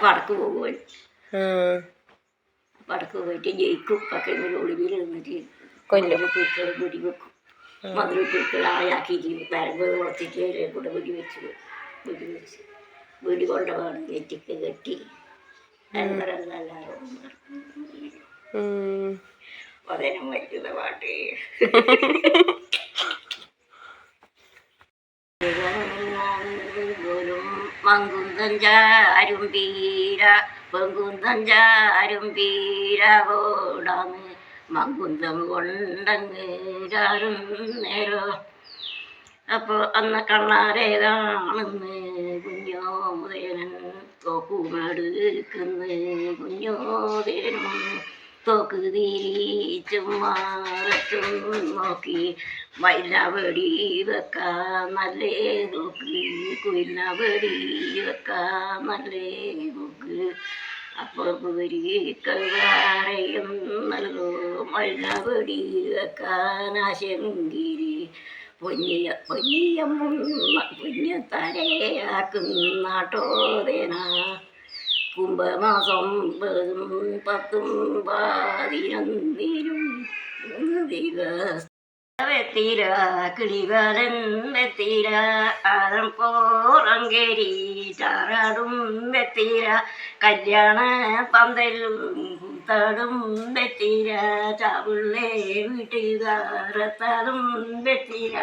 പടക്ക് പോകുമല്ലോ. പടക്ക് പോയിട്ട് ജയിക്കും. പക്ഷെ ഒളിവിൽ നിന്നിട്ട് കുരുക്കൾ വെടി വെക്കും. മധുര കുരുക്കൾ ആയാക്കിയിട്ട് വരമ്പ് വളർത്തിട്ട് കൂടെ വെടി വെച്ച് വെടി കൊണ്ടുപോകണം. നെറ്റിക്ക് കെട്ടി എല്ലാവരും പതിനും വയ്ക്കുന്ന പാട്ട്. മങ്കുന്തഞ്ചാരും പീര പെങ്കുന്തഞ്ചാരും പീര ഓടാന്ന് മങ്കുന്തം കൊണ്ടങ്ങ് ചാരും നേരോ. അപ്പോൾ അന്ന് കണ്ണാരെ കാണുന്ന് കുഞ്ഞോദേനൻ തോക്കുമെടുക്കുന്ന് കുഞ്ഞോദേനും തോക്ക് തിരിച്ചും മാറച്ചും നോക്കി മൈല വെടി വെക്കാൻ നല്ലേ നോക്ക് കുയില വെടി വെക്കാൻ നല്ലേ നോക്ക്. അപ്പോൾ വേറെയും നൽകോ മൈല വെടി വെക്കാൻ ആശങ്കിരി പൊന്നിയത്തരയാക്കുന്നാട്ടോദേന കുംഭമാസം 9, 10, 11 വെത്തീര കിളികാലൻ വെത്തീര ആരം പോറങ്കേരി ചാറാടും വെത്തീര കല്യാണ പന്തലും കൂത്താടും വെത്തീര ചാവുള്ളേ വീട്ടുകാരത്താടും വെത്തീര.